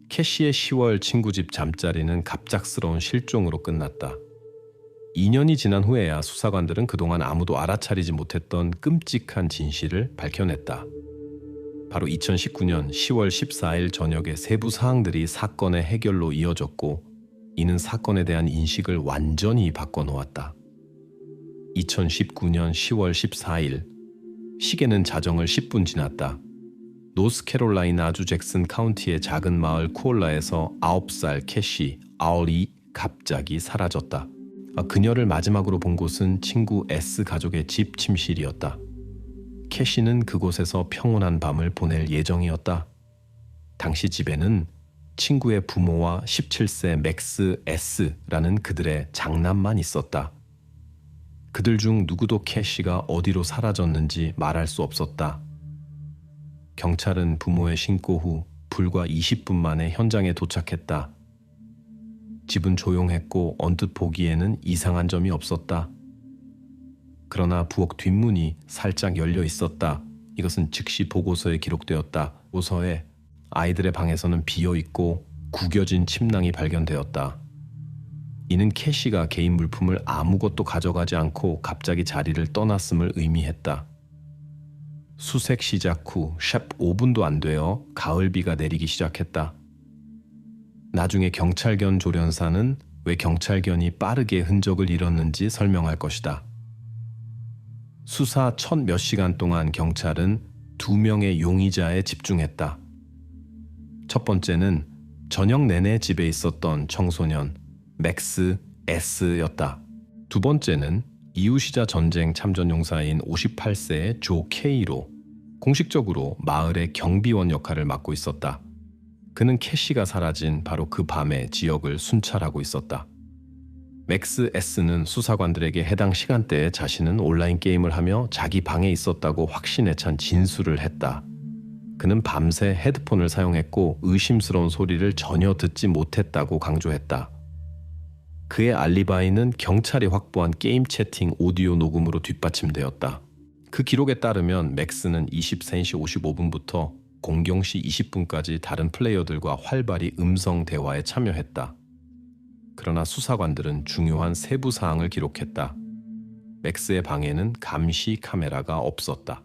캐시의 10월 친구 집 잠자리는 갑작스러운 실종으로 끝났다. 2년이 지난 후에야 수사관들은 그동안 아무도 알아차리지 못했던 끔찍한 진실을 밝혀냈다. 바로 2019년 10월 14일 저녁에 세부 사항들이 사건의 해결로 이어졌고, 이는 사건에 대한 인식을 완전히 바꿔놓았다. 2019년 10월 14일, 시계는 자정을 10분 지났다. 노스캐롤라이나주 잭슨 카운티의 작은 마을 쿠올라에서 9살 캐시 아울이 갑자기 사라졌다. 그녀를 마지막으로 본 곳은 친구 S 가족의 집 침실이었다. 캐시는 그곳에서 평온한 밤을 보낼 예정이었다. 당시 집에는 친구의 부모와 17세 맥스 S라는 그들의 장남만 있었다. 그들 중 누구도 캐시가 어디로 사라졌는지 말할 수 없었다. 경찰은 부모의 신고 후 불과 20분 만에 현장에 도착했다. 집은 조용했고 언뜻 보기에는 이상한 점이 없었다. 그러나 부엌 뒷문이 살짝 열려 있었다. 이것은 즉시 보고서에 기록되었다. 보고서에 아이들의 방에서는 비어 있고 구겨진 침낭이 발견되었다. 이는 캐시가 개인 물품을 아무것도 가져가지 않고 갑자기 자리를 떠났음을 의미했다. 수색 시작 후 샵 5분도 안 되어 가을비가 내리기 시작했다. 나중에 경찰견 조련사는 왜 경찰견이 빠르게 흔적을 잃었는지 설명할 것이다. 수사 첫 몇 시간 동안 경찰은 2명의 용의자에 집중했다. 첫 번째는 저녁 내내 집에 있었던 청소년 맥스 S였다. 두 번째는 이웃이자 전쟁 참전용사인 58세의 조 K로 공식적으로 마을의 경비원 역할을 맡고 있었다. 그는 캐시가 사라진 바로 그 밤에 지역을 순찰하고 있었다. 맥스 S는 수사관들에게 해당 시간대에 자신은 온라인 게임을 하며 자기 방에 있었다고 확신에 찬 진술을 했다. 그는 밤새 헤드폰을 사용했고 의심스러운 소리를 전혀 듣지 못했다고 강조했다. 그의 알리바이는 경찰이 확보한 게임 채팅 오디오 녹음으로 뒷받침되었다. 그 기록에 따르면 맥스는 23시 55분부터 00시 20분까지 다른 플레이어들과 활발히 음성 대화에 참여했다. 그러나 수사관들은 중요한 세부 사항을 기록했다. 맥스의 방에는 감시 카메라가 없었다.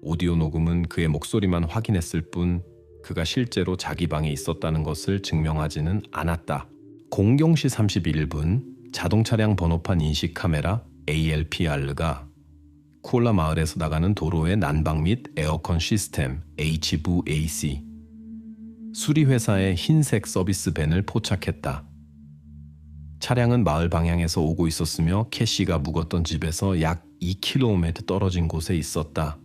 오디오 녹음은 그의 목소리만 확인했을 뿐 그가 실제로 자기 방에 있었다는 것을 증명하지는 않았다. 00시 31분 자동차량 번호판 인식 카메라 ALPR가 쿠올라 마을에서 나가는 도로의 난방 및 에어컨 시스템 HVAC 수리회사의 흰색 서비스 밴을 포착했다. 차량은 마을 방향에서 오고 있었으며 캐시가 묵었던 집에서 약 2km 떨어진 곳에 있었다.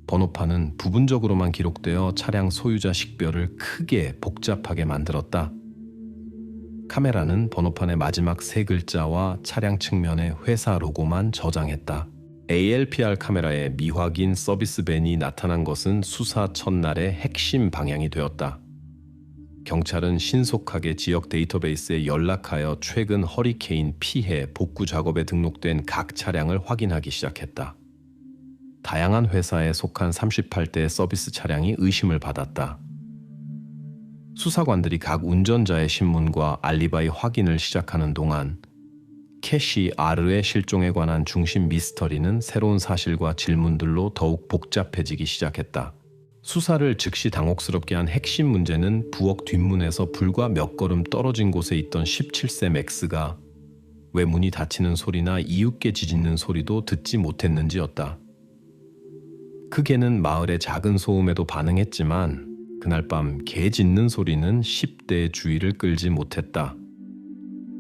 번호판은 부분적으로만 기록되어 차량 소유자 식별을 크게 복잡하게 만들었다. 카메라는 번호판의 마지막 세 글자와 차량 측면의 회사 로고만 저장했다. ALPR 카메라에 미확인 서비스 밴이 나타난 것은 수사 첫날의 핵심 방향이 되었다. 경찰은 신속하게 지역 데이터베이스에 연락하여 최근 허리케인 피해 복구 작업에 등록된 각 차량을 확인하기 시작했다. 다양한 회사에 속한 38대의 서비스 차량이 의심을 받았다. 수사관들이 각 운전자의 신문과 알리바이 확인을 시작하는 동안 캐시 R의 실종에 관한 중심 미스터리는 새로운 사실과 질문들로 더욱 복잡해지기 시작했다. 수사를 즉시 당혹스럽게 한 핵심 문제는 부엌 뒷문에서 불과 몇 걸음 떨어진 곳에 있던 17세 맥스가 왜 문이 닫히는 소리나 이웃개 짖는 소리도 듣지 못했는지였다. 그 개는 마을의 작은 소음에도 반응했지만 그날 밤 개 짖는 소리는 10대의 주의를 끌지 못했다.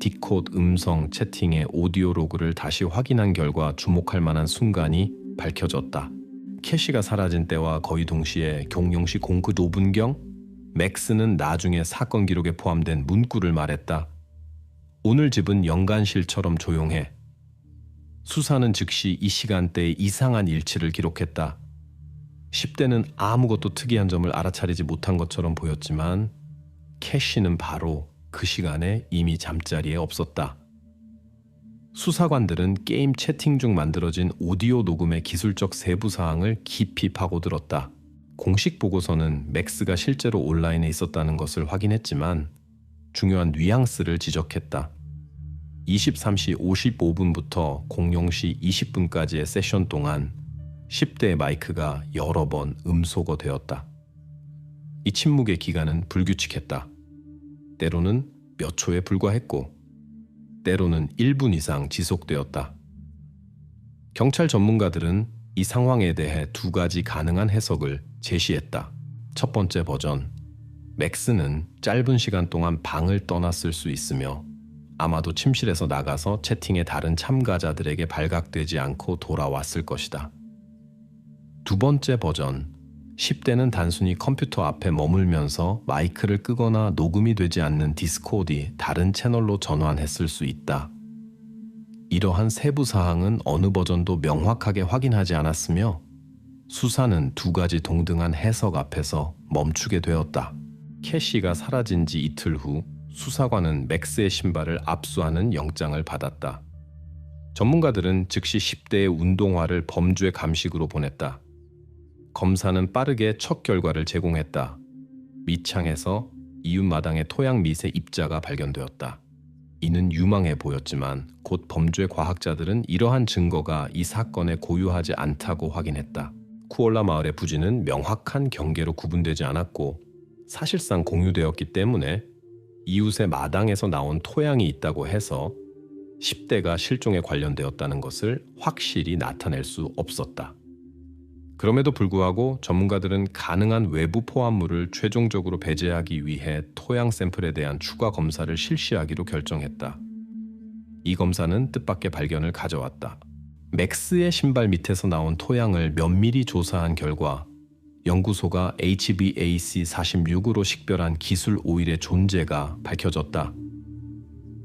디콧 음성 채팅의 오디오 로그를 다시 확인한 결과 주목할 만한 순간이 밝혀졌다. 캐시가 사라진 때와 거의 동시에 경영시 09분5경 맥스는 나중에 사건 기록에 포함된 문구를 말했다. 오늘 집은 연간실처럼 조용해. 수사는 즉시 이 시간대에 이상한 일치를 기록했다. 10대는 아무것도 특이한 점을 알아차리지 못한 것처럼 보였지만 캐시는 바로 그 시간에 이미 잠자리에 없었다. 수사관들은 게임 채팅 중 만들어진 오디오 녹음의 기술적 세부 사항을 깊이 파고들었다. 공식 보고서는 맥스가 실제로 온라인에 있었다는 것을 확인했지만 중요한 뉘앙스를 지적했다. 23시 55분부터 00시 20분까지의 세션 동안 10대의 마이크가 여러 번 음소거되었다. 이 침묵의 기간은 불규칙했다. 때로는 몇 초에 불과했고 때로는 1분 이상 지속되었다. 경찰 전문가들은 이 상황에 대해 두 가지 가능한 해석을 제시했다. 첫 번째 버전, 맥스는 짧은 시간 동안 방을 떠났을 수 있으며 아마도 침실에서 나가서 채팅의 다른 참가자들에게 발각되지 않고 돌아왔을 것이다. 두 번째 버전, 10대는 단순히 컴퓨터 앞에 머물면서 마이크를 끄거나 녹음이 되지 않는 디스코드이 다른 채널로 전환했을 수 있다. 이러한 세부 사항은 어느 버전도 명확하게 확인하지 않았으며 수사는 두 가지 동등한 해석 앞에서 멈추게 되었다. 캐시가 사라진 지 이틀 후 수사관은 맥스의 신발을 압수하는 영장을 받았다. 전문가들은 즉시 10대의 운동화를 범죄 감식으로 보냈다. 검사는 빠르게 첫 결과를 제공했다. 밑창에서 이웃마당의 토양 밑의 입자가 발견되었다. 이는 유망해 보였지만 곧 범죄 과학자들은 이러한 증거가 이 사건에 고유하지 않다고 확인했다. 쿠올라 마을의 부지는 명확한 경계로 구분되지 않았고 사실상 공유되었기 때문에 이웃의 마당에서 나온 토양이 있다고 해서 10대가 실종에 관련되었다는 것을 확실히 나타낼 수 없었다. 그럼에도 불구하고 전문가들은 가능한 외부 포함물을 최종적으로 배제하기 위해 토양 샘플에 대한 추가 검사를 실시하기로 결정했다. 이 검사는 뜻밖의 발견을 가져왔다. 맥스의 신발 밑에서 나온 토양을 면밀히 조사한 결과 연구소가 HbAc46으로 식별한 기술 오일의 존재가 밝혀졌다.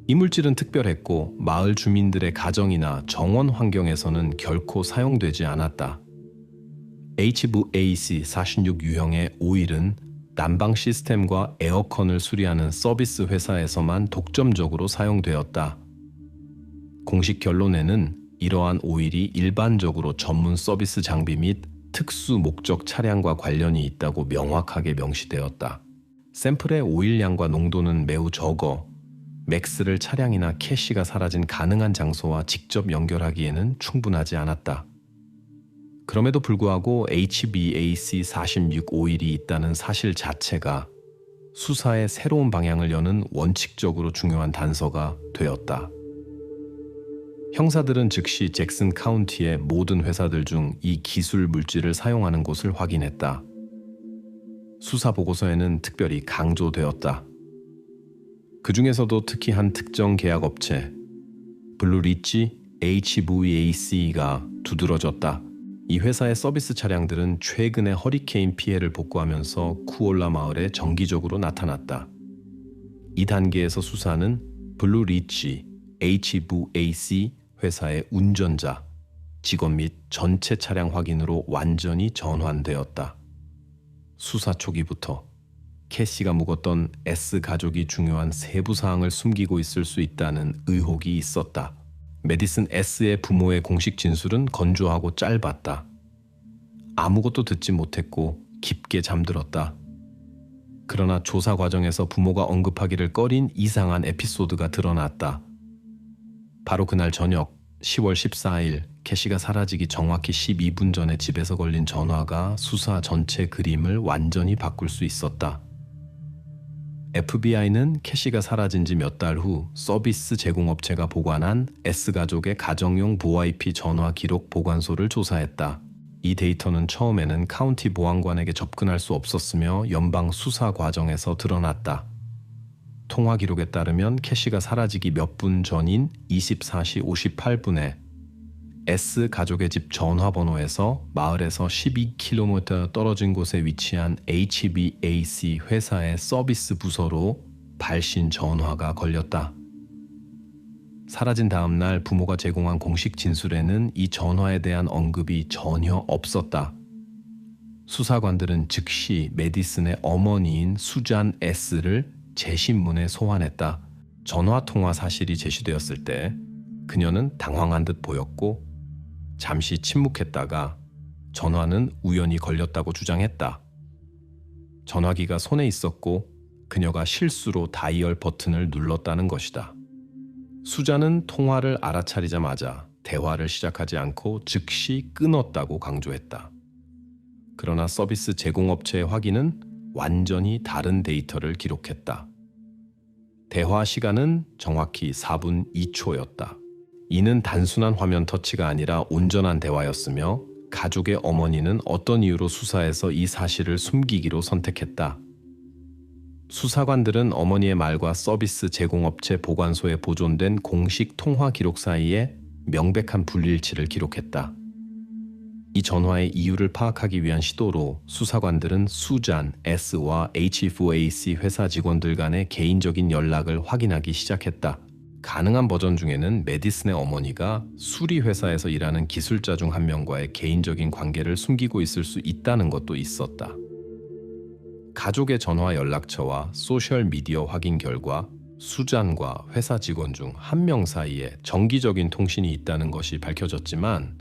이 물질은 특별했고 마을 주민들의 가정이나 정원 환경에서는 결코 사용되지 않았다. HbAc46 유형의 오일은 난방 시스템과 에어컨을 수리하는 서비스 회사에서만 독점적으로 사용되었다. 공식 결론에는 이러한 오일이 일반적으로 전문 서비스 장비 및 특수 목적 차량과 관련이 있다고 명확하게 명시되었다. 샘플의 오일량과 농도는 매우 적어 맥스를 차량이나 캐시가 사라진 가능한 장소와 직접 연결하기에는 충분하지 않았다. 그럼에도 불구하고 HbAc46 오일이 있다는 사실 자체가 수사의 새로운 방향을 여는 원칙적으로 중요한 단서가 되었다. 형사들은 즉시 잭슨 카운티의 모든 회사들 중 이 기술 물질을 사용하는 곳을 확인했다. 수사 보고서에는 특별히 강조되었다. 그 중에서도 특히 한 특정 계약 업체, 블루리치 HVAC가 두드러졌다. 이 회사의 서비스 차량들은 최근의 허리케인 피해를 복구하면서 쿠올라 마을에 정기적으로 나타났다. 이 단계에서 수사는 블루리치 HVAC 회사의 운전자, 직원 및 전체 차량 확인으로 완전히 전환되었다. 수사 초기부터 캐시가 묵었던 S 가족이 중요한 세부 사항을 숨기고 있을 수 있다는 의혹이 있었다. 메디슨 S의 부모의 공식 진술은 건조하고 짧았다. 아무것도 듣지 못했고 깊게 잠들었다. 그러나 조사 과정에서 부모가 언급하기를 꺼린 이상한 에피소드가 드러났다. 바로 그날 저녁 10월 14일 캐시가 사라지기 정확히 12분 전에 집에서 걸린 전화가 수사 전체 그림을 완전히 바꿀 수 있었다. FBI는 캐시가 사라진 지 몇 달 후 서비스 제공업체가 보관한 S가족의 가정용 VoIP 전화 기록 보관소를 조사했다. 이 데이터는 처음에는 카운티 보안관에게 접근할 수 없었으며 연방 수사 과정에서 드러났다. 통화 기록에 따르면 캐시가 사라지기 몇 분 전인 24시 58분에 S 가족의 집 전화번호에서 마을에서 12km 떨어진 곳에 위치한 HbAc 회사의 서비스 부서로 발신 전화가 걸렸다. 사라진 다음 날 부모가 제공한 공식 진술에는 이 전화에 대한 언급이 전혀 없었다. 수사관들은 즉시 메디슨의 어머니인 수잔 S를 재신문에 소환했다. 전화 통화 사실이 제시되었을 때 그녀는 당황한 듯 보였고 잠시 침묵했다가 전화는 우연히 걸렸다고 주장했다. 전화기가 손에 있었고 그녀가 실수로 다이얼 버튼을 눌렀다는 것이다. 수자는 통화를 알아차리자마자 대화를 시작하지 않고 즉시 끊었다고 강조했다. 그러나 서비스 제공업체의 확인은 완전히 다른 데이터를 기록했다. 대화 시간은 정확히 4분 2초였다. 이는 단순한 화면 터치가 아니라 온전한 대화였으며 가족의 어머니는 어떤 이유로 수사에서 이 사실을 숨기기로 선택했다. 수사관들은 어머니의 말과 서비스 제공업체 보관소에 보존된 공식 통화 기록 사이에 명백한 불일치를 기록했다. 이 전화의 이유를 파악하기 위한 시도로 수사관들은 수잔 S와 H4AC 회사 직원들 간의 개인적인 연락을 확인하기 시작했다. 가능한 버전 중에는 메디슨의 어머니가 수리 회사에서 일하는 기술자 중 한 명과의 개인적인 관계를 숨기고 있을 수 있다는 것도 있었다. 가족의 전화 연락처와 소셜 미디어 확인 결과 수잔과 회사 직원 중 한 명 사이에 정기적인 통신이 있다는 것이 밝혀졌지만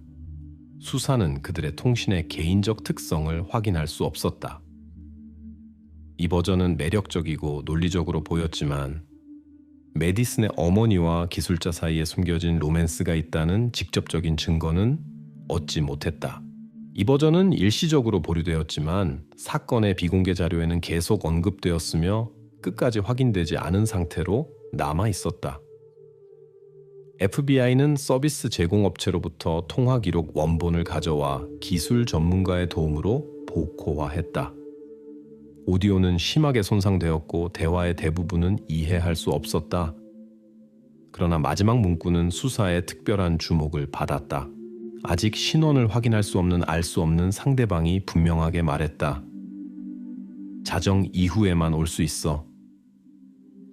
수사는 그들의 통신의 개인적 특성을 확인할 수 없었다. 이 버전은 매력적이고 논리적으로 보였지만 메디슨의 어머니와 기술자 사이에 숨겨진 로맨스가 있다는 직접적인 증거는 얻지 못했다. 이 버전은 일시적으로 보류되었지만 사건의 비공개 자료에는 계속 언급되었으며 끝까지 확인되지 않은 상태로 남아 있었다. FBI는 서비스 제공업체로부터 통화 기록 원본을 가져와 기술 전문가의 도움으로 복호화했다. 오디오는 심하게 손상되었고 대화의 대부분은 이해할 수 없었다. 그러나 마지막 문구는 수사의 특별한 주목을 받았다. 아직 신원을 확인할 수 없는 알 수 없는 상대방이 분명하게 말했다. 자정 이후에만 올 수 있어.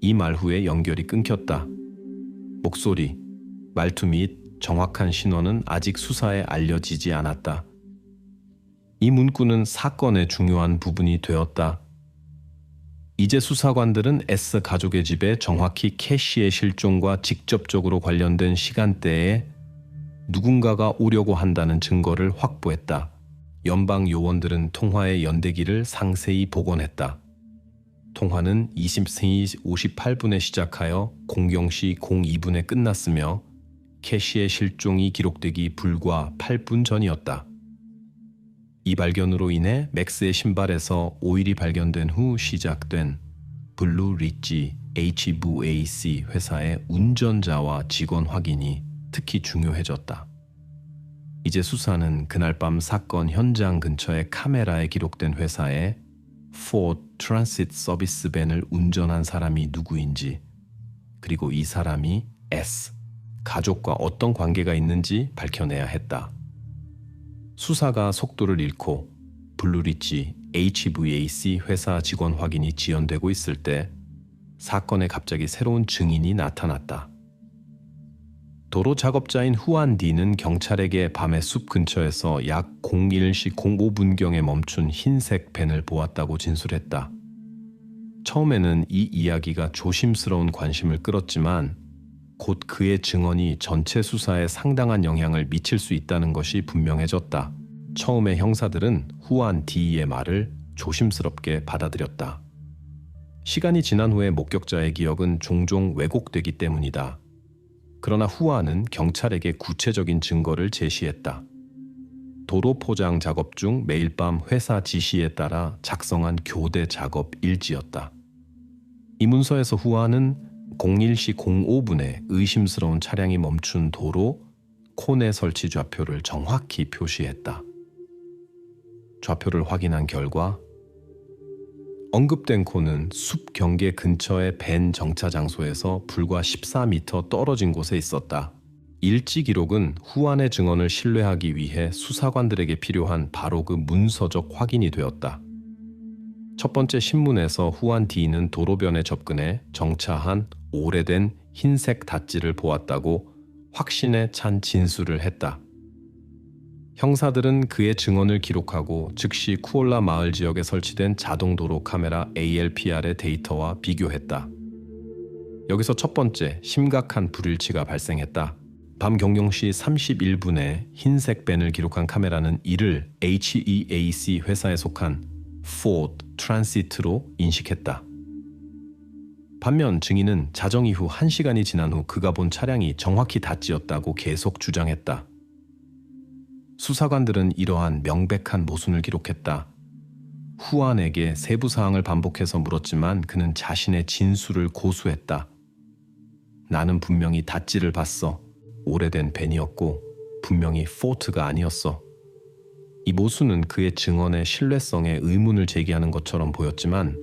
이 말 후에 연결이 끊겼다. 목소리, 말투 및 정확한 신원은 아직 수사에 알려지지 않았다. 이 문구는 사건의 중요한 부분이 되었다. 이제 수사관들은 S 가족의 집에 정확히 캐시의 실종과 직접적으로 관련된 시간대에 누군가가 오려고 한다는 증거를 확보했다. 연방 요원들은 통화의 연대기를 상세히 복원했다. 통화는 23시 58분에 시작하여 00시 02분에 끝났으며 캐시의 실종이 기록되기 불과 8분 전이었다. 이 발견으로 인해 맥스의 신발에서 오일이 발견된 후 시작된 블루 리지 HVAC 회사의 운전자와 직원 확인이 특히 중요해졌다. 이제 수사는 그날 밤 사건 현장 근처의 카메라에 기록된 회사의 포드 트랜시트 서비스 밴을 운전한 사람이 누구인지, 그리고 이 사람이 S 가족과 어떤 관계가 있는지 밝혀내야 했다. 수사가 속도를 잃고 블루리지 HVAC 회사 직원 확인이 지연되고 있을 때 사건에 갑자기 새로운 증인이 나타났다. 도로 작업자인 후안 D는 경찰에게 밤에 숲 근처에서 약 01시 05분경에 멈춘 흰색 밴을 보았다고 진술했다. 처음에는 이 이야기가 조심스러운 관심을 끌었지만 곧 그의 증언이 전체 수사에 상당한 영향을 미칠 수 있다는 것이 분명해졌다. 처음에 형사들은 후안 D의 말을 조심스럽게 받아들였다. 시간이 지난 후에 목격자의 기억은 종종 왜곡되기 때문이다. 그러나 후안은 경찰에게 구체적인 증거를 제시했다. 도로 포장 작업 중 매일 밤 회사 지시에 따라 작성한 교대 작업 일지였다. 이 문서에서 후안은 01시 05분에 의심스러운 차량이 멈춘 도로 콘의 설치 좌표를 정확히 표시했다. 좌표를 확인한 결과 언급된 콘은 숲 경계 근처의 밴 정차 장소에서 불과 14m 떨어진 곳에 있었다. 일지 기록은 후안의 증언을 신뢰하기 위해 수사관들에게 필요한 바로 그 문서적 확인이 되었다. 첫 번째 신문에서 후안 D는 도로변에 접근해 정차한 오래된 흰색 다찌를 보았다고 확신에 찬 진술을 했다. 형사들은 그의 증언을 기록하고 즉시 쿠올라 마을 지역에 설치된 자동도로 카메라 ALPR의 데이터와 비교했다. 여기서 첫 번째 심각한 불일치가 발생했다. 밤 경영시 31분에 흰색 밴을 기록한 카메라는 이를 HEAC 회사에 속한 Ford Transit로 인식했다. 반면 증인은 자정 이후 1시간이 지난 후 그가 본 차량이 정확히 다찌였다고 계속 주장했다. 수사관들은 이러한 명백한 모순을 기록했다. 후안에게 세부 사항을 반복해서 물었지만 그는 자신의 진술을 고수했다. 나는 분명히 다찌를 봤어. 오래된 밴이었고 분명히 포트가 아니었어. 이 모순은 그의 증언의 신뢰성에 의문을 제기하는 것처럼 보였지만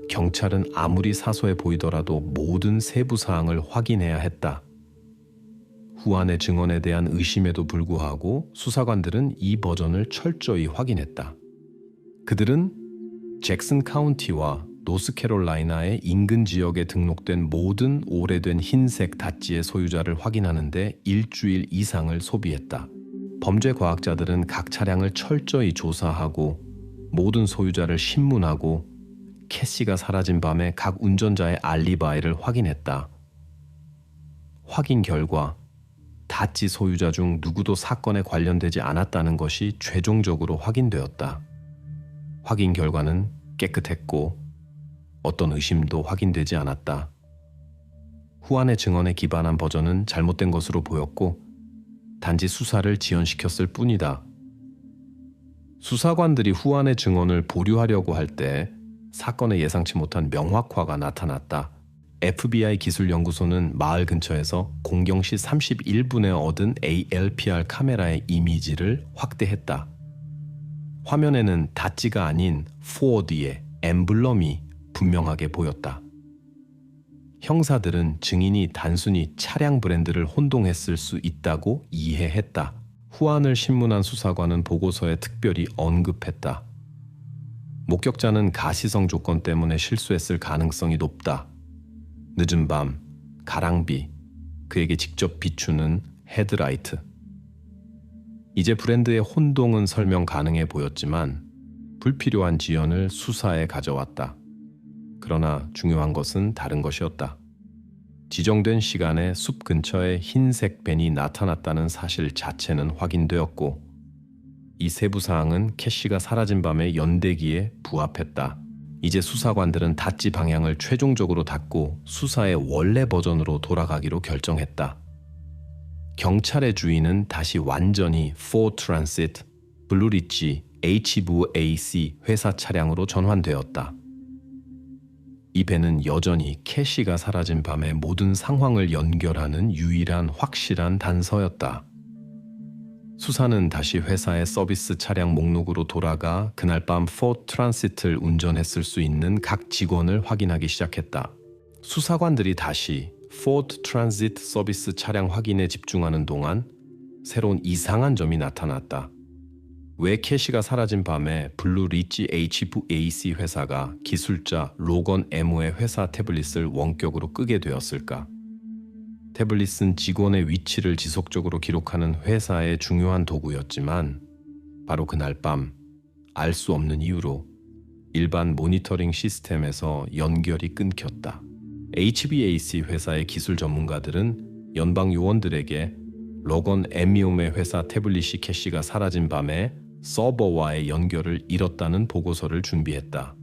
경찰은 아무리 사소해 보이더라도 모든 세부 사항을 확인해야 했다. 후안의 증언에 대한 의심에도 불구하고 수사관들은 이 버전을 철저히 확인했다. 그들은 잭슨 카운티와 노스캐롤라이나의 인근 지역에 등록된 모든 오래된 흰색 다찌의 소유자를 확인하는데 일주일 이상을 소비했다. 범죄 과학자들은 각 차량을 철저히 조사하고 모든 소유자를 신문하고 캐시가 사라진 밤에 각 운전자의 알리바이를 확인했다. 확인 결과 다찌 소유자 중 누구도 사건에 관련되지 않았다는 것이 최종적으로 확인되었다. 확인 결과는 깨끗했고 어떤 의심도 확인되지 않았다. 후안의 증언에 기반한 버전은 잘못된 것으로 보였고 단지 수사를 지연시켰을 뿐이다. 수사관들이 후안의 증언을 보류하려고 할 때 사건에 예상치 못한 명확화가 나타났다. FBI 기술연구소는 마을 근처에서 공경시 31분에 얻은 ALPR 카메라의 이미지를 확대했다. 화면에는 다찌가 아닌 포어드의 엠블럼이 분명하게 보였다. 형사들은 증인이 단순히 차량 브랜드를 혼동했을 수 있다고 이해했다. 후안을 신문한 수사관은 보고서에 특별히 언급했다. 목격자는 가시성 조건 때문에 실수했을 가능성이 높다. 늦은 밤, 가랑비, 그에게 직접 비추는 헤드라이트. 이제 브랜드의 혼동은 설명 가능해 보였지만 불필요한 지연을 수사에 가져왔다. 그러나 중요한 것은 다른 것이었다. 지정된 시간에 숲 근처에 흰색 밴이 나타났다는 사실 자체는 확인되었고 이 세부 사항은 캐시가 사라진 밤의 연대기에 부합했다. 이제 수사관들은 다찌 방향을 최종적으로 닫고 수사의 원래 버전으로 돌아가기로 결정했다. 경찰의 주의는 다시 완전히 Ford Transit, 블루리지 HVAC 회사 차량으로 전환되었다. 이 밴은 여전히 캐시가 사라진 밤의 모든 상황을 연결하는 유일한 확실한 단서였다. 수사는 다시 회사의 서비스 차량 목록으로 돌아가 그날 밤 포드 트랜시트를 운전했을 수 있는 각 직원을 확인하기 시작했다. 수사관들이 다시 포드 트랜시트 서비스 차량 확인에 집중하는 동안 새로운 이상한 점이 나타났다. 왜 캐시가 사라진 밤에 블루 리지 HVAC 회사가 기술자 로건 M의 회사 태블릿을 원격으로 끄게 되었을까? 태블릿은 직원의 위치를 지속적으로 기록하는 회사의 중요한 도구였지만 바로 그날 밤 알 수 없는 이유로 일반 모니터링 시스템에서 연결이 끊겼다. HVAC 회사의 기술 전문가들은 연방 요원들에게 로건 M의 회사 태블릿이 캐시가 사라진 밤에 서버와의 연결을 잃었다는 보고서를 준비했다.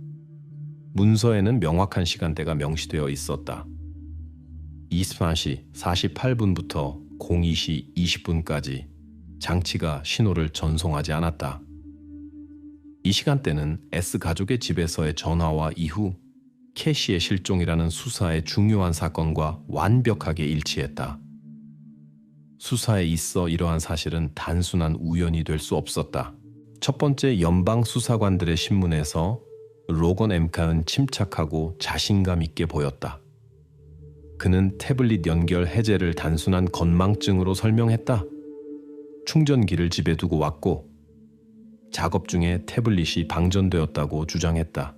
문서에는 명확한 시간대가 명시되어 있었다. 24시 48분부터 02시 20분까지 장치가 신호를 전송하지 않았다. 이 시간대는 S 가족의 집에서의 전화와 이후 캐시의 실종이라는 수사의 중요한 사건과 완벽하게 일치했다. 수사에 있어 이러한 사실은 단순한 우연이 될 수 없었다. 첫 번째 연방 수사관들의 신문에서 로건 M카는 침착하고 자신감 있게 보였다. 그는 태블릿 연결 해제를 단순한 건망증으로 설명했다. 충전기를 집에 두고 왔고 작업 중에 태블릿이 방전되었다고 주장했다.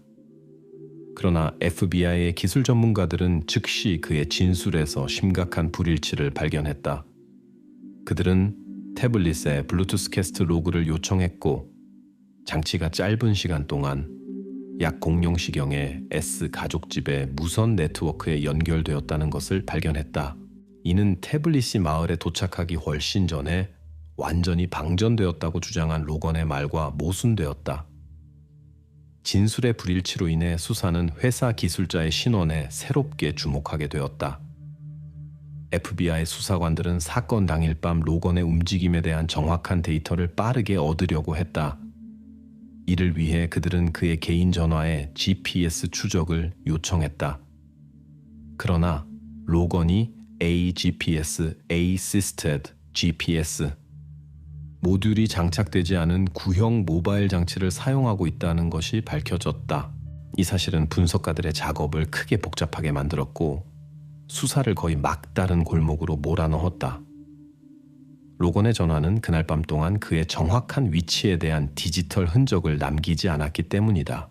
그러나 FBI의 기술 전문가들은 즉시 그의 진술에서 심각한 불일치를 발견했다. 그들은 태블릿에 블루투스 캐스트 로그를 요청했고 장치가 짧은 시간 동안 약 00시경에 S 가족집의 무선 네트워크에 연결되었다는 것을 발견했다. 이는 태블리시 마을에 도착하기 훨씬 전에 완전히 방전되었다고 주장한 로건의 말과 모순되었다. 진술의 불일치로 인해 수사는 회사 기술자의 신원에 새롭게 주목하게 되었다. FBI 수사관들은 사건 당일 밤 로건의 움직임에 대한 정확한 데이터를 빠르게 얻으려고 했다. 이를 위해 그들은 그의 개인 전화에 GPS 추적을 요청했다. 그러나 로건이 AGPS, Assisted GPS, 모듈이 장착되지 않은 구형 모바일 장치를 사용하고 있다는 것이 밝혀졌다. 이 사실은 분석가들의 작업을 크게 복잡하게 만들었고 수사를 거의 막다른 골목으로 몰아넣었다. 로건의 전화는 그날 밤 동안 그의 정확한 위치에 대한 디지털 흔적을 남기지 않았기 때문이다.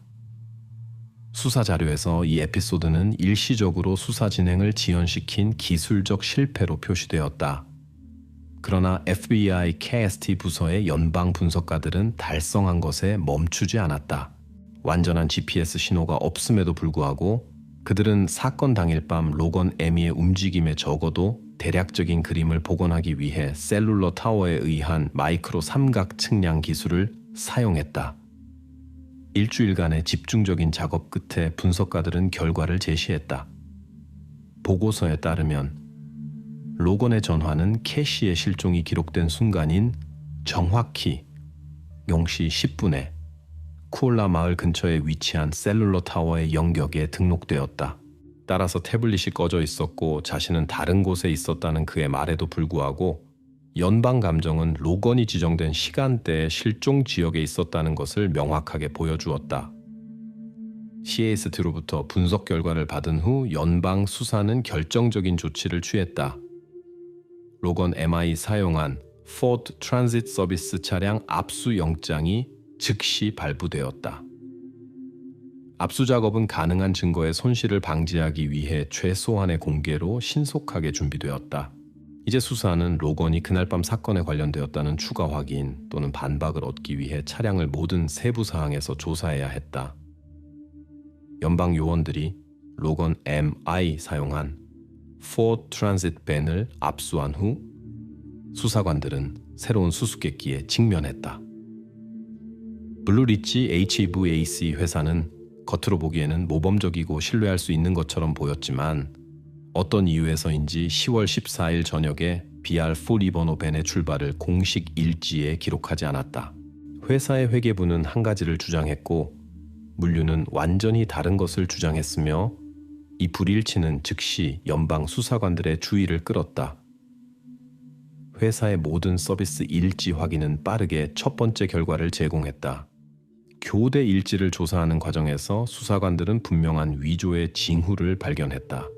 수사 자료에서 이 에피소드는 일시적으로 수사 진행을 지연시킨 기술적 실패로 표시되었다. 그러나 FBI KST 부서의 연방 분석가들은 달성한 것에 멈추지 않았다. 완전한 GPS 신호가 없음에도 불구하고 그들은 사건 당일 밤 로건 에미의 움직임에 적어도 대략적인 그림을 복원하기 위해 셀룰러 타워에 의한 마이크로 삼각 측량 기술을 사용했다. 일주일간의 집중적인 작업 끝에 분석가들은 결과를 제시했다. 보고서에 따르면 로건의 전화는 캐시의 실종이 기록된 순간인 정확히 0시 10분에 쿠올라 마을 근처에 위치한 셀룰러 타워의 영역에 등록되었다. 따라서 태블릿이 꺼져 있었고 자신은 다른 곳에 있었다는 그의 말에도 불구하고 연방 감정은 로건이 지정된 시간대에 실종 지역에 있었다는 것을 명확하게 보여주었다. CAST로부터 분석 결과를 받은 후 연방 수사는 결정적인 조치를 취했다. 로건 MI 사용한 포드 트랜짓 서비스 차량 압수 영장이 즉시 발부되었다. 압수 작업은 가능한 증거의 손실을 방지하기 위해 최소한의 공개로 신속하게 준비되었다. 이제 수사는 로건이 그날 밤 사건에 관련되었다는 추가 확인 또는 반박을 얻기 위해 차량을 모든 세부 사항에서 조사해야 했다. 연방 요원들이 로건 MI 사용한 포드 트랜짓 밴을 압수한 후 수사관들은 새로운 수수께끼에 직면했다. 블루리지 HVAC 회사는 겉으로 보기에는 모범적이고 신뢰할 수 있는 것처럼 보였지만 어떤 이유에서인지 10월 14일 저녁에 BR4 번호 밴의 출발을 공식 일지에 기록하지 않았다. 회사의 회계부는 한 가지를 주장했고 물류는 완전히 다른 것을 주장했으며 이 불일치는 즉시 연방 수사관들의 주의를 끌었다. 회사의 모든 서비스 일지 확인은 빠르게 첫 번째 결과를 제공했다. 교대 일지를 조사하는 과정에서 수사관들은 분명한 위조의 징후를 발견했다.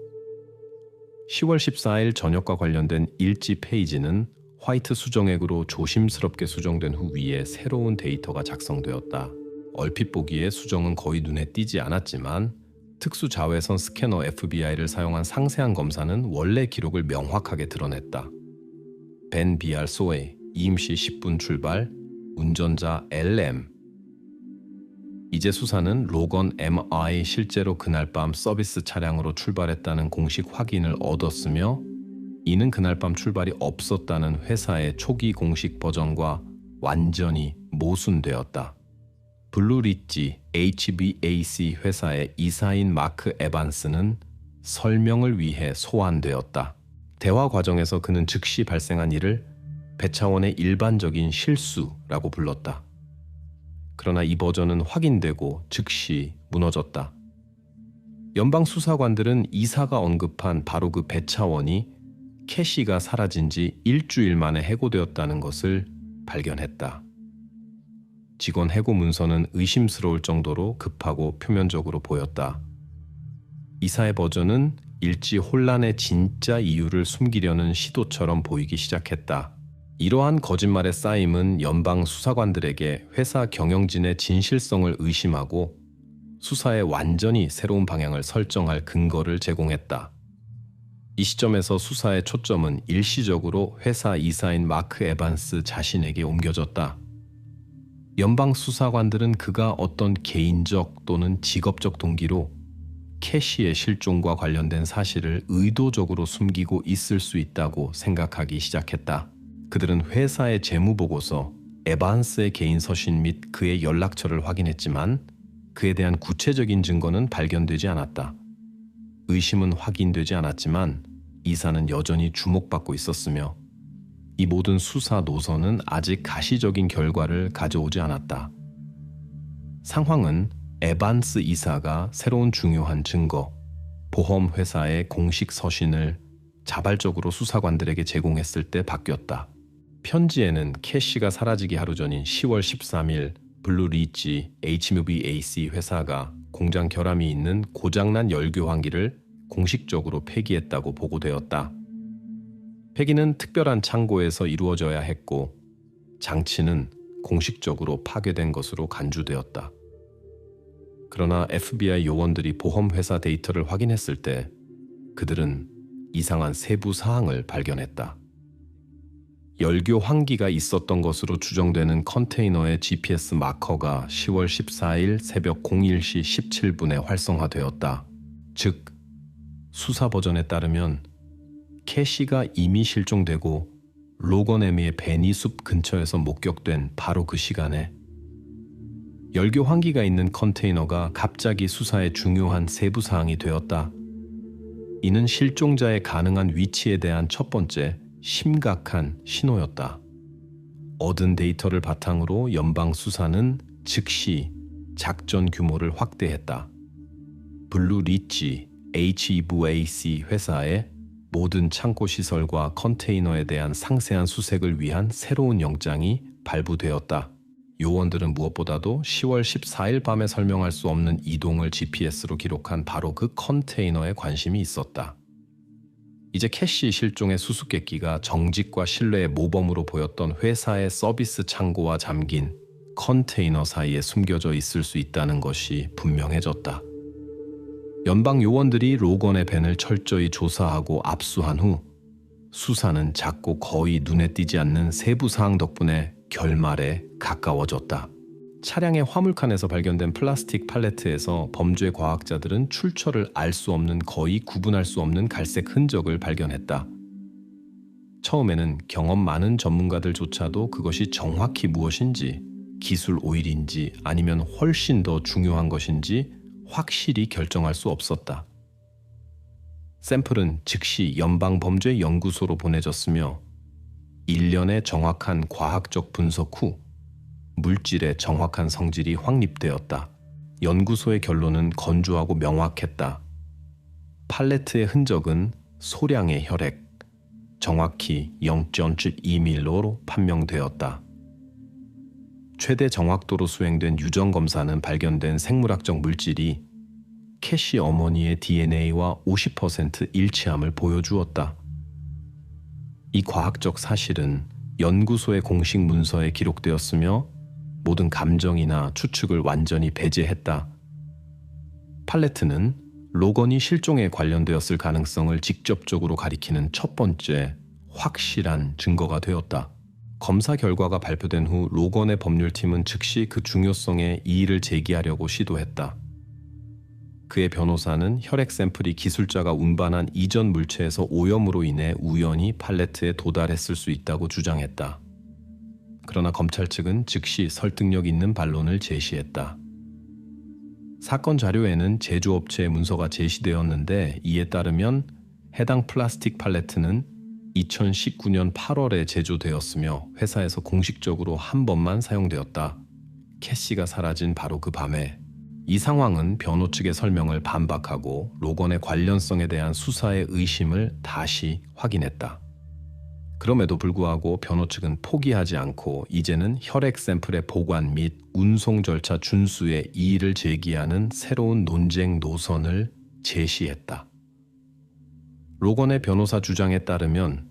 10월 14일 저녁과 관련된 일지 페이지는 화이트 수정액으로 조심스럽게 수정된 후 위에 새로운 데이터가 작성되었다. 얼핏 보기에 수정은 거의 눈에 띄지 않았지만 특수 자외선 스캐너 FBI를 사용한 상세한 검사는 원래 기록을 명확하게 드러냈다. 벤 BR 소웨이, 이임시 10분 출발, 운전자 LM. 이제 수사는 로건 MI 실제로 그날 밤 서비스 차량으로 출발했다는 공식 확인을 얻었으며 이는 그날 밤 출발이 없었다는 회사의 초기 공식 버전과 완전히 모순되었다. 블루리지 HVAC 회사의 이사인 마크 에반스는 설명을 위해 소환되었다. 대화 과정에서 그는 즉시 발생한 일을 배차원의 일반적인 실수라고 불렀다. 그러나 이 버전은 확인되고 즉시 무너졌다. 연방 수사관들은 이사가 언급한 바로 그 배차원이 캐시가 사라진 지 일주일 만에 해고되었다는 것을 발견했다. 직원 해고 문서는 의심스러울 정도로 급하고 표면적으로 보였다. 이사의 버전은 일지 혼란의 진짜 이유를 숨기려는 시도처럼 보이기 시작했다. 이러한 거짓말의 쌓임은 연방 수사관들에게 회사 경영진의 진실성을 의심하고 수사에 완전히 새로운 방향을 설정할 근거를 제공했다. 이 시점에서 수사의 초점은 일시적으로 회사 이사인 마크 에반스 자신에게 옮겨졌다. 연방 수사관들은 그가 어떤 개인적 또는 직업적 동기로 캐시의 실종과 관련된 사실을 의도적으로 숨기고 있을 수 있다고 생각하기 시작했다. 그들은 회사의 재무보고서, 에반스의 개인 서신 및 그의 연락처를 확인했지만 그에 대한 구체적인 증거는 발견되지 않았다. 의심은 확인되지 않았지만 이사는 여전히 주목받고 있었으며 이 모든 수사 노선은 아직 가시적인 결과를 가져오지 않았다. 상황은 에반스 이사가 새로운 중요한 증거, 보험회사의 공식 서신을 자발적으로 수사관들에게 제공했을 때 바뀌었다. 편지에는 캐시가 사라지기 하루 전인 10월 13일 블루리지 HMVAC 회사가 공장 결함이 있는 고장난 열교환기를 공식적으로 폐기했다고 보고되었다. 폐기는 특별한 창고에서 이루어져야 했고 장치는 공식적으로 파괴된 것으로 간주되었다. 그러나 FBI 요원들이 보험회사 데이터를 확인했을 때 그들은 이상한 세부 사항을 발견했다. 열교 환기가 있었던 것으로 추정되는 컨테이너의 GPS 마커가 10월 14일 새벽 01시 17분에 활성화되었다. 즉, 수사 버전에 따르면 캐시가 이미 실종되고 로건 에미의 베니숲 근처에서 목격된 바로 그 시간에 열교 환기가 있는 컨테이너가 갑자기 수사의 중요한 세부 사항이 되었다. 이는 실종자의 가능한 위치에 대한 첫 번째 심각한 신호였다. 얻은 데이터를 바탕으로 연방 수사는 즉시 작전 규모를 확대했다. 블루리지 HEVAC 회사의 모든 창고 시설과 컨테이너에 대한 상세한 수색을 위한 새로운 영장이 발부되었다. 요원들은 무엇보다도 10월 14일 밤에 설명할 수 없는 이동을 GPS로 기록한 바로 그 컨테이너에 관심이 있었다. 이제 캐시 실종의 수수께끼가 정직과 신뢰의 모범으로 보였던 회사의 서비스 창고와 잠긴 컨테이너 사이에 숨겨져 있을 수 있다는 것이 분명해졌다. 연방 요원들이 로건의 밴을 철저히 조사하고 압수한 후 수사는 작고 거의 눈에 띄지 않는 세부 사항 덕분에 결말에 가까워졌다. 차량의 화물칸에서 발견된 플라스틱 팔레트에서 범죄 과학자들은 출처를 알 수 없는, 거의 구분할 수 없는 갈색 흔적을 발견했다. 처음에는 경험 많은 전문가들조차도 그것이 정확히 무엇인지, 기술 오일인지 아니면 훨씬 더 중요한 것인지 확실히 결정할 수 없었다. 샘플은 즉시 연방범죄연구소로 보내졌으며 1년의 정확한 과학적 분석 후 물질의 정확한 성질이 확립되었다. 연구소의 결론은 건조하고 명확했다. 팔레트의 흔적은 소량의 혈액, 정확히 0.2밀로로 판명되었다. 최대 정확도로 수행된 유전 검사는 발견된 생물학적 물질이 캐시 어머니의 DNA와 50% 일치함을 보여주었다. 이 과학적 사실은 연구소의 공식 문서에 기록되었으며 모든 감정이나 추측을 완전히 배제했다. 팔레트는 로건이 실종에 관련되었을 가능성을 직접적으로 가리키는 첫 번째 확실한 증거가 되었다. 검사 결과가 발표된 후 로건의 법률팀은 즉시 그 중요성에 이의를 제기하려고 시도했다. 그의 변호사는 혈액 샘플이 기술자가 운반한 이전 물체에서 오염으로 인해 우연히 팔레트에 도달했을 수 있다고 주장했다. 그러나 검찰 측은 즉시 설득력 있는 반론을 제시했다. 사건 자료에는 제조업체의 문서가 제시되었는데 이에 따르면 해당 플라스틱 팔레트는 2019년 8월에 제조되었으며 회사에서 공식적으로 한 번만 사용되었다. 캐시가 사라진 바로 그 밤에 이 상황은 변호 측의 설명을 반박하고 로건의 관련성에 대한 수사의 의심을 다시 확인했다. 그럼에도 불구하고 변호 측은 포기하지 않고 이제는 혈액 샘플의 보관 및 운송 절차 준수에 이의를 제기하는 새로운 논쟁 노선을 제시했다. 로건의 변호사 주장에 따르면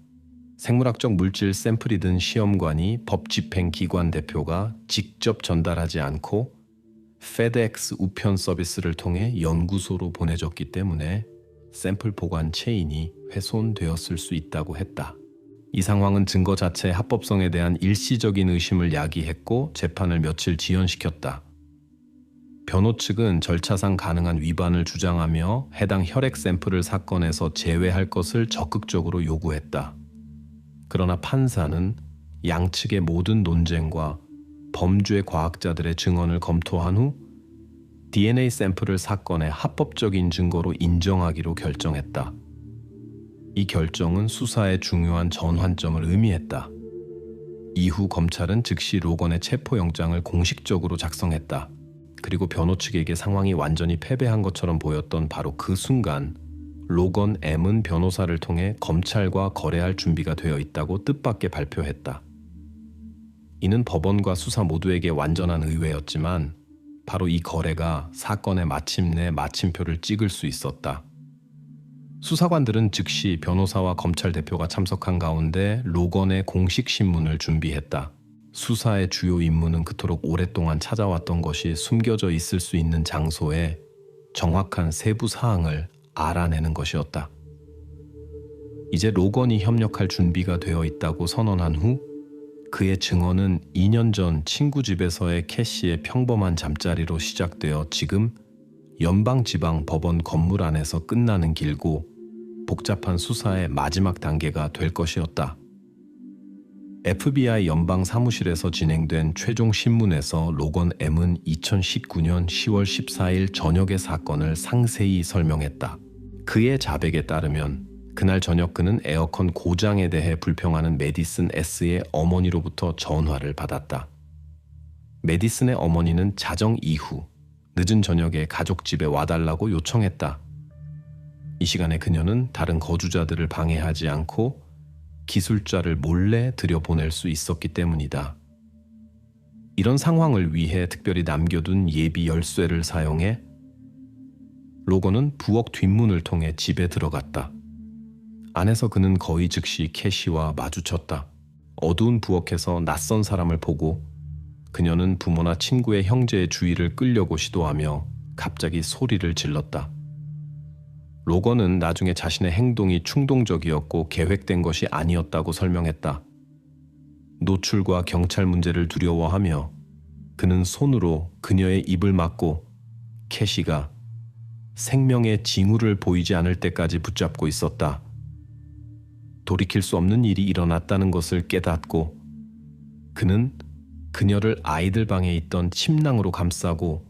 생물학적 물질 샘플이든 시험관이 법집행기관 대표가 직접 전달하지 않고 페덱스 우편 서비스를 통해 연구소로 보내졌기 때문에 샘플 보관 체인이 훼손되었을 수 있다고 했다. 이 상황은 증거 자체의 합법성에 대한 일시적인 의심을 야기했고 재판을 며칠 지연시켰다. 변호 측은 절차상 가능한 위반을 주장하며 해당 혈액 샘플을 사건에서 제외할 것을 적극적으로 요구했다. 그러나 판사는 양측의 모든 논쟁과 범죄 과학자들의 증언을 검토한 후 DNA 샘플을 사건의 합법적인 증거로 인정하기로 결정했다. 이 결정은 수사의 중요한 전환점을 의미했다. 이후 검찰은 즉시 로건의 체포영장을 공식적으로 작성했다. 그리고 변호 측에게 상황이 완전히 패배한 것처럼 보였던 바로 그 순간 로건 M은 변호사를 통해 검찰과 거래할 준비가 되어 있다고 뜻밖의 발표했다. 이는 법원과 수사 모두에게 완전한 의외였지만 바로 이 거래가 사건의 마침내 마침표를 찍을 수 있었다. 수사관들은 즉시 변호사와 검찰 대표가 참석한 가운데 로건의 공식 신문을 준비했다. 수사의 주요 임무는 그토록 오랫동안 찾아왔던 것이 숨겨져 있을 수 있는 장소에 정확한 세부 사항을 알아내는 것이었다. 이제 로건이 협력할 준비가 되어 있다고 선언한 후 그의 증언은 2년 전 친구 집에서의 캐시의 평범한 잠자리로 시작되어 지금 연방지방법원 건물 안에서 끝나는 길고 복잡한 수사의 마지막 단계가 될 것이었다. FBI 연방 사무실에서 진행된 최종 신문에서 로건 M은 2019년 10월 14일 저녁의 사건을 상세히 설명했다. 그의 자백에 따르면 그날 저녁 그는 에어컨 고장에 대해 불평하는 메디슨 S의 어머니로부터 전화를 받았다. 메디슨의 어머니는 자정 이후 늦은 저녁에 가족 집에 와달라고 요청했다. 이 시간에 그녀는 다른 거주자들을 방해하지 않고 기술자를 몰래 들여보낼 수 있었기 때문이다. 이런 상황을 위해 특별히 남겨둔 예비 열쇠를 사용해 로건은 부엌 뒷문을 통해 집에 들어갔다. 안에서 그는 거의 즉시 캐시와 마주쳤다. 어두운 부엌에서 낯선 사람을 보고 그녀는 부모나 친구의 형제의 주의를 끌려고 시도하며 갑자기 소리를 질렀다. 로건은 나중에 자신의 행동이 충동적이었고 계획된 것이 아니었다고 설명했다. 노출과 경찰 문제를 두려워하며 그는 손으로 그녀의 입을 막고 캐시가 생명의 징후를 보이지 않을 때까지 붙잡고 있었다. 돌이킬 수 없는 일이 일어났다는 것을 깨닫고 그는 그녀를 아이들 방에 있던 침낭으로 감싸고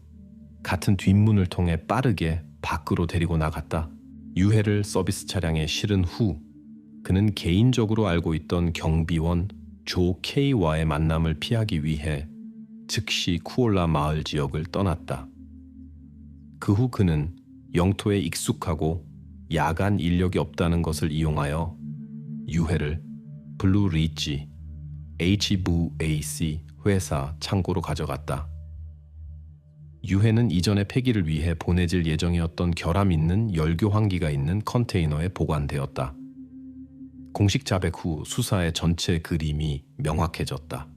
같은 뒷문을 통해 빠르게 밖으로 데리고 나갔다. 유해를 서비스 차량에 실은 후 그는 개인적으로 알고 있던 경비원 조 K와의 만남을 피하기 위해 즉시 쿠올라 마을 지역을 떠났다. 그 후 그는 영토에 익숙하고 야간 인력이 없다는 것을 이용하여 유해를 블루 리지 HVAC 회사 창고로 가져갔다. 유해는 이전의 폐기를 위해 보내질 예정이었던 결함 있는 열교 환기가 있는 컨테이너에 보관되었다. 공식 자백 후 수사의 전체 그림이 명확해졌다.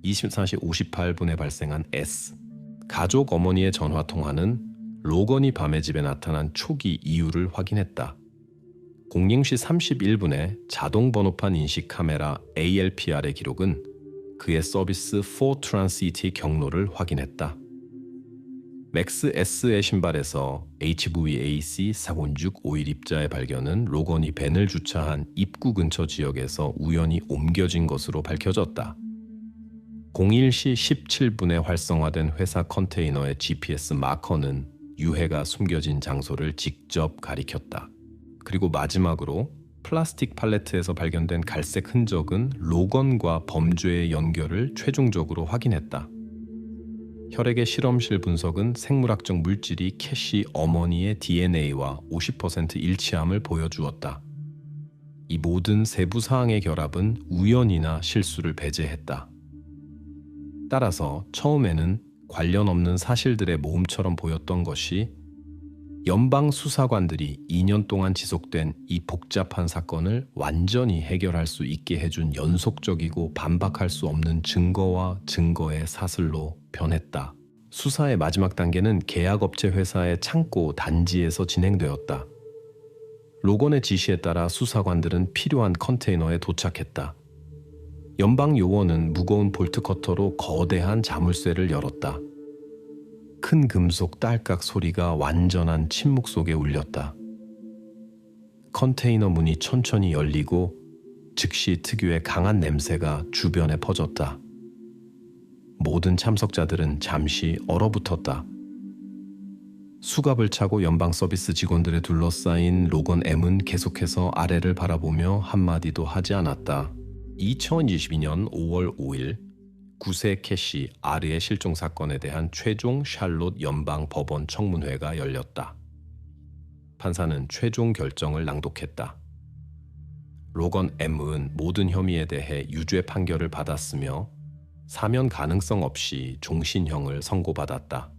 24시 58분에 발생한 S. 가족 어머니의 전화 통화는 로건이 밤에 집에 나타난 초기 이유를 확인했다. 00시 31분에 자동 번호판 인식 카메라 ALPR의 기록은 그의 서비스 포트란시티 경로를 확인했다. 맥스 S의 신발에서 HVAC 406 오일 입자의 발견은 로건이 밴을 주차한 입구 근처 지역에서 우연히 옮겨진 것으로 밝혀졌다. 01시 17분에 활성화된 회사 컨테이너의 GPS 마커는 유해가 숨겨진 장소를 직접 가리켰다. 그리고 마지막으로 플라스틱 팔레트에서 발견된 갈색 흔적은 로건과 범죄의 연결을 최종적으로 확인했다. 혈액의 실험실 분석은 생물학적 물질이 캐시 어머니의 DNA와 50% 일치함을 보여주었다. 이 모든 세부 사항의 결합은 우연이나 실수를 배제했다. 따라서 처음에는 관련 없는 사실들의 모음처럼 보였던 것이 연방 수사관들이 2년 동안 지속된 이 복잡한 사건을 완전히 해결할 수 있게 해준 연속적이고 반박할 수 없는 증거와 증거의 사슬로 변했다. 수사의 마지막 단계는 계약업체 회사의 창고 단지에서 진행되었다. 로건의 지시에 따라 수사관들은 필요한 컨테이너에 도착했다. 연방 요원은 무거운 볼트 커터로 거대한 자물쇠를 열었다. 큰 금속 딸깍 소리가 완전한 침묵 속에 울렸다. 컨테이너 문이 천천히 열리고 즉시 특유의 강한 냄새가 주변에 퍼졌다. 모든 참석자들은 잠시 얼어붙었다. 수갑을 차고 연방 서비스 직원들에 둘러싸인 로건 M은 계속해서 아래를 바라보며 한마디도 하지 않았다. 2022년 5월 5일 구세 캐시 아르의 실종 사건에 대한 최종 샬롯 연방 법원 청문회가 열렸다. 판사는 최종 결정을 낭독했다. 로건 M은 모든 혐의에 대해 유죄 판결을 받았으며 사면 가능성 없이 종신형을 선고받았다.